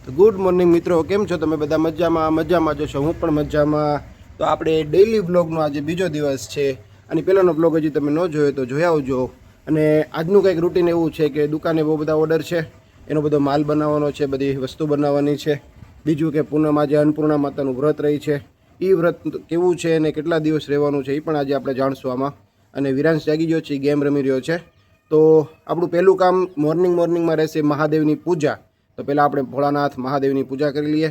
તો good morning મિત્રો, કેમ છો તમે બધા? મજામાં જશો, હું પણ મજામાં. તો આપણે ડેઈલી બ્લોગનો આજે બીજો દિવસ છે અને પહેલાંનો બ્લોગ હજી તમે ન જોયો તો જોઈ આવજો. અને આજનું કંઈક રૂટીન એવું છે કે દુકાને બહુ બધા ઓર્ડર છે, એનો બધો માલ બનાવવાનો છે, બધી વસ્તુ બનાવવાની છે. બીજું કે પૂનમ આજે અન્નપૂર્ણા માતાનું વ્રત રહી છે, એ વ્રત કેવું છે અને કેટલા દિવસ રહેવાનું છે એ પણ આજે આપણે જાણશું આમાં. અને વિરાંશ જાગી ગયો છે, ગેમ રમી રહ્યો છે. તો આપણું પહેલું કામ મોર્નિંગમાં રહેશે મહાદેવની પૂજા. તો પહેલાં આપણે ભોળાનાથ મહાદેવની પૂજા કરી લઈએ.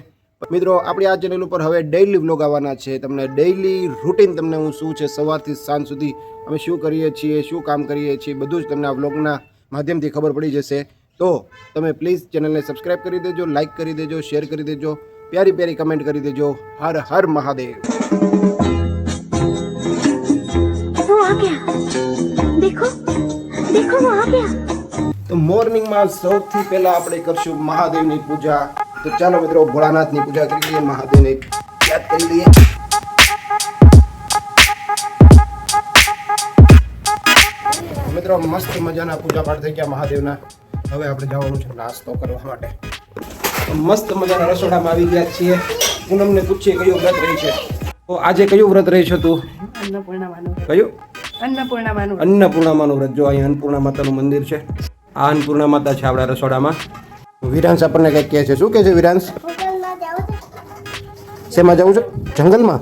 મિત્રો, આપણી આ ચેનલ ઉપર હવે ડેઈલી વ્લોગ આવવાના છે. તમને ડેઈલી રૂટીન તમને હું શું છે, સવારથી સાંજ સુધી અમે શું કરીએ છીએ, શું કામ કરીએ છીએ, બધું જ તમને આ વ્લોગના માધ્યમથી ખબર પડી જશે. તો તમે પ્લીઝ ચેનલને સબસ્ક્રાઈબ કરી દેજો, લાઇક કરી દેજો, શેર કરી દેજો, પ્યારી પ્યારી કમેન્ટ કરી દેજો. હર હર મહાદેવ. वो आ गया, देखो देखो वो आ गया. તો મોર્નિંગમાં સૌથી પહેલા આપણે કરશું મહાદેવની પૂજા. તો ચાલો મિત્રો, ભોળાનાથની પૂજા કરી લઈએ, મહાદેવને યાદ કરી લઈએ. મિત્રો, મસ્ત મજાના પૂજા પાઠ થઈ ગયા મહાદેવના. હવે આપણે જવાનું છે નાસ્તો કરવા માટે. તો મસ્ત મજાના રસોડામાં આવી ગયા છીએ. પૂનમને પૂછીએ કયું વ્રત રહી છે. તો આજે કયું વ્રત રહી છે તું? કયું? અન્નપૂર્ણામાનું વ્રત. જો અહીંયા અન્નપૂર્ણા માતાનું મંદિર છે. આ અન્નપૂર્ણા માતા છે આપણા રસોડામાં. વિરાંશ આપણને કંઈક કહે છે. શું કહે છે વિરાંશ? શેમાં જવું છે? જંગલમાં.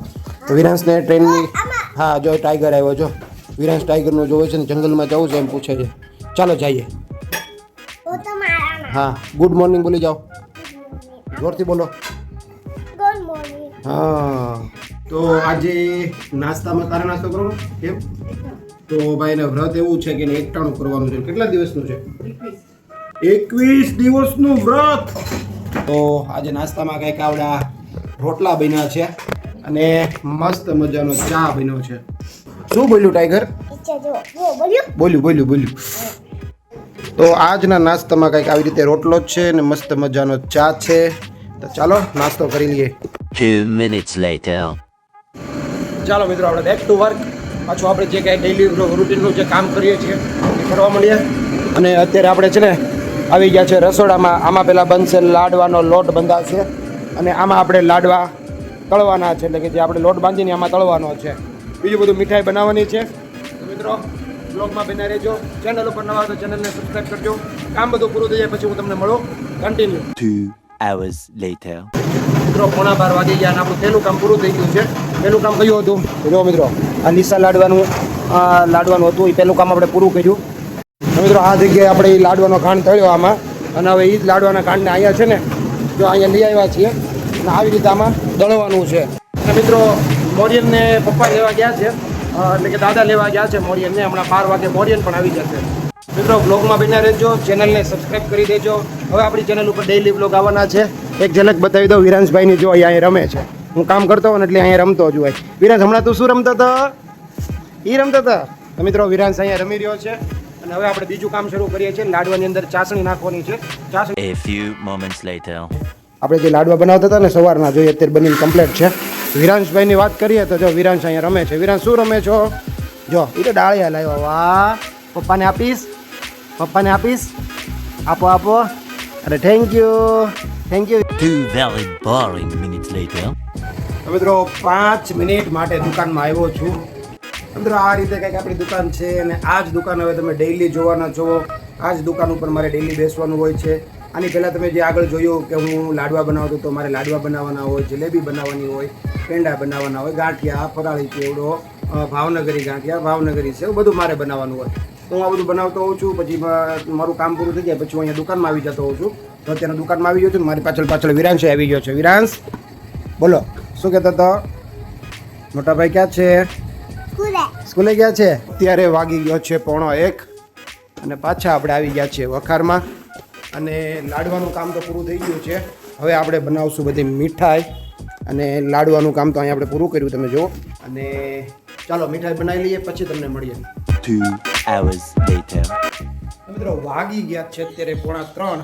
તો વિરાંશને ટ્રેનની, હા જો ટાઈગર આવ્યો. જો વિરાંશ ટાઈગરનો જોવે છે ને જંગલમાં જવું છે એમ પૂછે છે. ચાલો જઈએ. હા, ગુડ મોર્નિંગ બોલી જાઓ, જોરથી બોલો. Good morning. હા, તો આજે નાસ્તામાં તારે નાસ્તો કરવાનો કેમ? તો ભાઈ ને વ્રત એવું છે કે એને એકટાણું કરવાનું છે. કેટલા દિવસનું છે? 21 દિવસનું વ્રત. તો આજે નાસ્તામાં કંઈક આવડા રોટલા બન્યા છે અને મસ્ત મજાનો ચા બન્યો છે. શું બોલ્યું ટાઈગર? अच्छा जो वो बोलियो. બોલ્યું. તો આજના નાસ્તામાં કંઈક આવી રીતે રોટલો જ છે અને મસ્ત મજાનો ચા છે. તો ચાલો નાસ્તો કરી લઈએ. 2 minutes later. ચાલો મિત્રો, આપણે બેક ટુ વર્ક. પાછું આપણે જે કાંઈ ડેઈલી રૂટીનનું જે કામ કરીએ છીએ એ કરવા મળીએ. અને અત્યારે આપણે છે ને આવી ગયા છે રસોડામાં. આમાં પહેલાં બનશે લાડવાનો લોટ બંધાશે અને આમાં આપણે લાડવા તળવાના છે, એટલે કે જે આપણે લોટ બાંધીને આમાં તળવાનો છે. બીજું બધું મીઠાઈ બનાવવાની છે. તો મિત્રો, બ્લોગમાં બના રહેજો. ચેનલ ઉપર નવા તો ચેનલને સબસ્ક્રાઈબ કરજો. કામ બધું પૂરું થઈ જાય પછી હું તમને મળું કન્ટિન્યુ. 2 hours later. મિત્રો, 12:15 વાગી ગયા અને આપણું પહેલું કામ પૂરું થઈ ગયું છે. પહેલું કામ કયું હતું? જો મિત્રો, આ લીસા લાડવાનું હતું. એ પહેલું કામ આપણે પૂરું કર્યું. તો મિત્રો, આ જગ્યાએ આપણે એ લાડવાનો ખાંડ તળ્યો આમાં, અને હવે એ જ લાડવાના ખાંડને અહીંયા છે ને, જો અહીંયા લઈ આવ્યા છીએ અને આવી રીતે આમાં દળવાનું છે. અને મિત્રો, મોરિયનને પપ્પા લેવા ગયા છે, એટલે કે દાદા લેવા ગયા છે મોરિયનને. હમણાં 12 વાગે મોરિયન પણ આવી જશે. મિત્રો, બ્લોગમાં બન્યા રહેજો, ચેનલને સબસ્ક્રાઈબ કરી દેજો. હવે આપણી ચેનલ ઉપર ડેઈલી બ્લોગ આવવાના છે. એક ઝલક બતાવી દો વિરાંશભાઈની. જો અહીંયા રમે છે, હું કામ કરતો હોય ને એટલે અહીંયા રમતો જ હોય. વિરાંશ, હમણાં તું શું રમતો હતો? એ રમતા હતા. તો મિત્રો, વિરાંશ અહીંયા રમી રહ્યો છે. અને હવે આપણે બીજું કામ શરૂ કરીએ છીએ. લાડવાની અંદર ચાસણી નાખવાની છે. A few moments later. આપણે જે લાડવા બનાવતા હતા ને સવારના, જોઈએ અત્યારે બનીને કમ્પ્લીટ છે. વિરાંશભાઈની વાત કરીએ તો જો વિરાંશ અહીંયા રમે છે. વિરાંશ, શું રમે છો? જો એ તો ડાળિયા લાવ્યો. વાહ, પપ્પાને આપીશ. આપો. અરે thank you. 2 very boring minutes later. મિત્રો, 5 મિનિટ માટે દુકાનમાં આવ્યો છું. મિત્રો, આ રીતે કંઈક આપણી દુકાન છે અને આ જ દુકાન હવે તમે ડેઈલી જોવાના છો. આ જ દુકાન ઉપર મારે ડેઈલી બેસવાનું હોય છે. આની પહેલાં તમે જે આગળ જોયું કે હું લાડવા બનાવતો તો મારે લાડવા બનાવવાના હોય, જલેબી બનાવવાની હોય, પેંડા બનાવવાના હોય, ગાંઠિયા, ફરાળી ચેવડો, ભાવનગરી ગાંઠિયા, ભાવનગરી છે, એવું બધું મારે બનાવવાનું હોય. તો હું આ બધું બનાવતો હોઉં છું. પછી મારું કામ પૂરું થઈ જાય પછી હું અહીંયા દુકાનમાં આવી જતો હોઉં છું. તો અત્યારે દુકાનમાં આવી ગયો છું. મારી પાછળ વિરાંશ આવી ગયો છે. વિરાંશ, બોલો, શું કહેતો હતો? મોટા ભાઈ ક્યાં છે? સ્કૂલે ગયા છે. અત્યારે વાગી ગયો છે 1:15 અને પાછા આપણે આવી ગયા છીએ વખારમાં. અને લાડવાનું કામ તો પૂરું થઈ ગયું છે. હવે આપણે બનાવશું બધી મીઠાઈ અને લાડવાનું કામ તો અહીંયા આપણે પૂરું કર્યું, તમે જુઓ. અને ચાલો મીઠાઈ બનાવી લઈએ, પછી તમને મળીએ. 2 hours later. મિત્રો, વાગી ગયા છે અત્યારે 2:45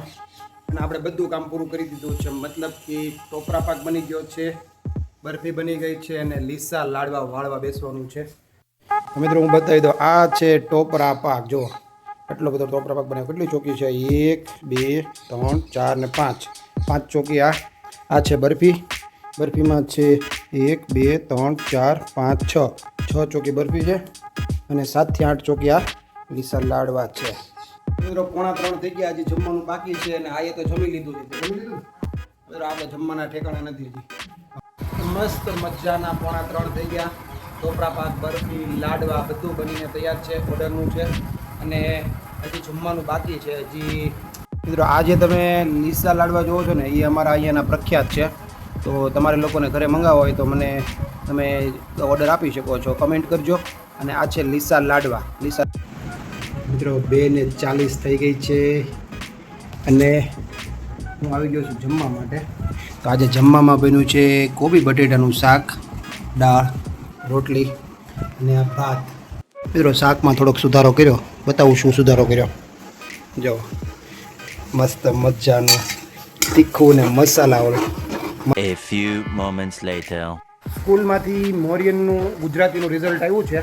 અને આપણે બધું કામ પૂરું કરી દીધું છે. મતલબ કે ટોપરા પાક બની ગયો છે, બરફી બની ગઈ છે અને લીસા લાડવા વાળવા બેસવાનું છે. મિત્રો, હું બતાવી દઉં. આ છે ટોપરા પાક. જુઓ, એટલો બધો ટોપરા પાક બનાવ્યો. કેટલી ચોકી છે? 1 2 3 4 ને 5. 5 ચોકી આ છે બરફી. બરફીમાં છે 1 2 3 4 5 6 ચોકી બરફી છે અને 7 થી 8 ચોકી આ લીસા લાડવા છે. મિત્રો 2:45 થઈ ગયા, હજી જમવાનું બાકી છે અને આયે તો જમી લીધું છે. જમી લીધું મિત્રો, આપણે જમવાના ઠેકાણા નથી હજી. મસ્ત મજાના 2:45 થઈ ગયા. ટોપરા પાક, બરફી, લાડવા બધું બનીને તૈયાર છે. ઓર્ડરનું છે અને હજી જમવાનું બાકી છે. હજી મિત્રો આજે તમે લીસા લાડવા જોવો છો ને, એ અમારા અહીંયાના પ્રખ્યાત છે. તો તમારે લોકોને ઘરે મંગાવવા હોય તો મને તમે ઓર્ડર આપી શકો છો, કમેન્ટ કરજો. અને આ છે લીસા લાડવા. લીસા મિત્રો 2:40 થઈ ગઈ છે અને હું આવી ગયો છું જમવા માટે. તો આજે જમવામાં બન્યું છે કોબી બટેટાનું શાક, દાળ, રોટલી અને આ ભાત. મિત્રો શાકમાં થોડોક સુધારો કર્યો, બતાવું શું સુધારો કર્યો. જો મસ્ત મજાનું તીખું ને મસાલાવાળું. A few moments later. સ્કૂલમાંથી મોરિયનનું ગુજરાતીનું રિઝલ્ટ આવ્યું છે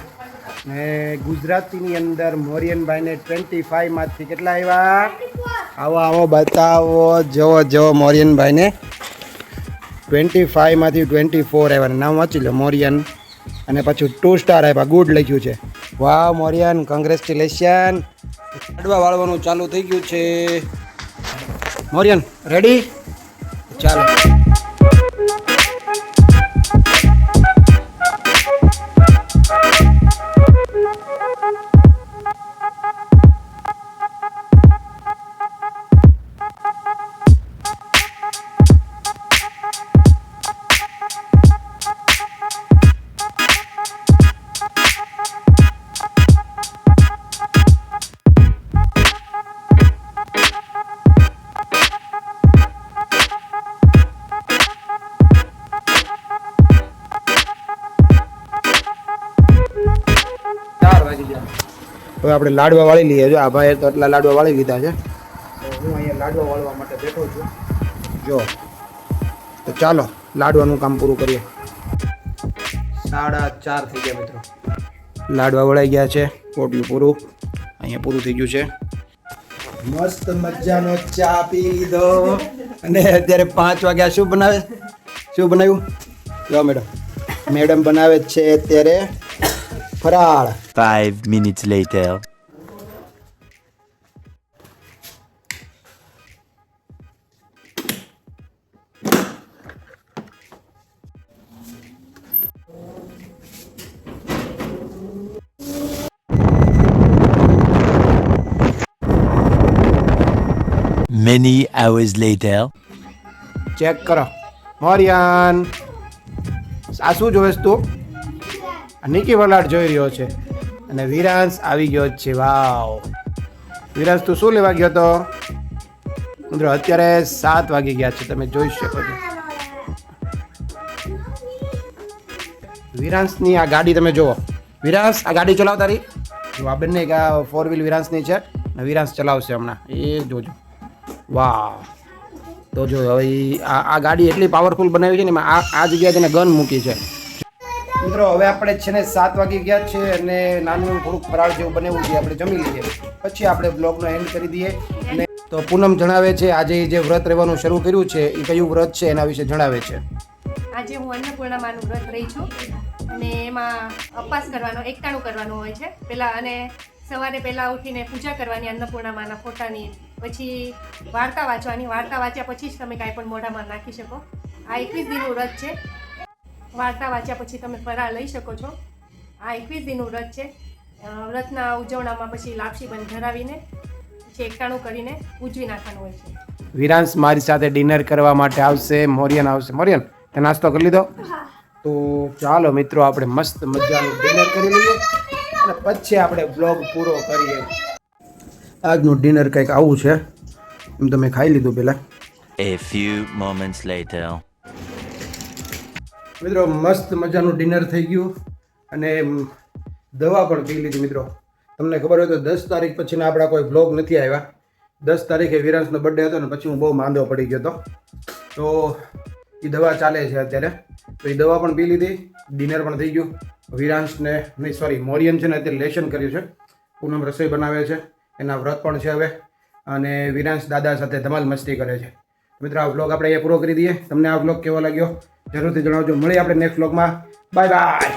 ને ગુજરાતીની અંદર મોરિયનભાઈને 25માંથી કેટલા આવ્યા? આવો બતાવો. જવો મોરિયનભાઈને 25માંથી 24 આવ્યા. નામ વાંચી લો, મોરિયન. અને પાછું 2 સ્ટાર આપ્યા, ગુડ લખ્યું છે. વાહ મોરિયન, કોંગ્રેચ્યુલેશન. લાડવા વાળવાનું ચાલુ થઈ ગયું છે. મોરિયન રેડી? ચાલો. હવે આપણે લાડવા વાળી લઈએ. જો આ ભાઈએ તો એટલા લાડવા વાળી લીધા છે. તો હું અહીંયા લાડવા વાળવા માટે બેઠો છું. જો તો ચાલો લાડવાનું કામ પૂરું કરીએ. 4:30 થઈ ગયા મિત્રો. લાડવા વળાઈ ગયા છે. પોટિયું પૂરું, અહીંયા પૂરું થઈ ગયું છે. મસ્ત મજાનો ચા પી લીધો અને અત્યારે 5 વાગ્યા. શું બનાવ્યું? જો મેડમ બનાવે છે અત્યારે ફરાળ. 5 minutes later. Many hours later. Check કરો મોરિયન, આ શું જોવેશ તું? નિકી વલાડ જોઈ રહ્યો છે અને વિરાંશ આવી ગયો છે. વાવ વિરાંશ, તું શું લેવા ગયો હતો? મિત્રો અત્યારે 7 વાગી ગયા છે, તમે જોઈ શકો છો. વિરાંશની આ ગાડી તમે જુઓ. વિરાંશ, આ ગાડી ચલાવતા રહી. જો આ બંને 4 વ્હીલ વિરાંશની છે અને વિરાંશ ચલાવશે હમણાં, એ જોજો. વાહ, તો જો હવે આ ગાડી એટલી પાવરફુલ બનાવી છે ને, આ જગ્યાએ તેને ગન મૂકી છે. મિત્રો હવે આપણે છે ને 7 વાગી ગયા છે અને નાનું થોડુંક ફરાળ જેવું બનાવવું છે. આપણે જમી લઈએ, પછી આપણે બ્લોગનો એન્ડ કરી દઈએ. અને તો પૂનમ જણાવે છે આજે જે વ્રત રહેવાનું શરૂ કર્યું છે એ કયું વ્રત છે એના વિશે જણાવે છે. આજે હું અન્નપૂર્ણામાનું વ્રત રહી છું અને એમાં ઉપવાસ કરવાનો, એકટાણું કરવાનું હોય છે પહેલાં. અને સવારે પહેલાં ઉઠીને પૂજા કરવાની અન્નપૂર્ણામાના ફોટાની, પછી વાર્તા વાંચવાની. વાર્તા વાંચ્યા પછી જ તમે કાંઈ પણ મોઢામાં નાખી શકો. આ 21 દિનનું વ્રત છે. વાર્તા વાંચ્યા પછી તમે ફરાળ લઈ શકો છો. આ 21 દિનનું વ્રત છે. વ્રતના ઉજવણામાં પછી લાપસી બંધ ધરાવીને પછી એકટાણું કરીને ઉજવી નાખવાનું હોય છે. વિરાંશ મારી સાથે ડિનર કરવા માટે આવશે. મોરિયન આવશે. મોરિયન, તે નાસ્તો કરી લીધો? તો ચાલો મિત્રો, આપણે મસ્ત મજાનું ડિનર કરી લઈએ અને પછી આપણે બ્લોગ પૂરો કરીએ. આજનું ડિનર કંઈક આવું છે. એમ તમે ખાઈ લીધું પહેલાં. A few moments later. મિત્રો મસ્ત મજાનું ડિનર થઈ ગયું અને દવા પણ પી લીધી. મિત્રો તમને ખબર હોય તો 10 તારીખ પછીના આપણા કોઈ બ્લોગ નથી આવ્યા. 10 તારીખે વિરાંશનો બર્થડે હતો ને પછી હું બહુ માંદો પડી ગયો હતો. તો એ દવા ચાલે છે અત્યારે. તો એ દવા પણ પી લીધી, ડિનર પણ થઈ ગયું. વિરાંશને નહીં, સોરી, મોરિયન છે ને અત્યારે લેશન કર્યું છે. પૂનમ રસોઈ બનાવે છે, એના વ્રત પણ છે હવે. અને વિરાંશ દાદા સાથે ધમાલ મસ્તી કરે છે. મિત્રો આ વ્લોગ આપણે અહીંયા પૂરો કરી દઈએ. તમને આ વ્લોગ કેવો લાગ્યો જરૂરથી જણાવજો. મળીએ આપણે નેક્સ્ટ વ્લોગમાં. Bye bye.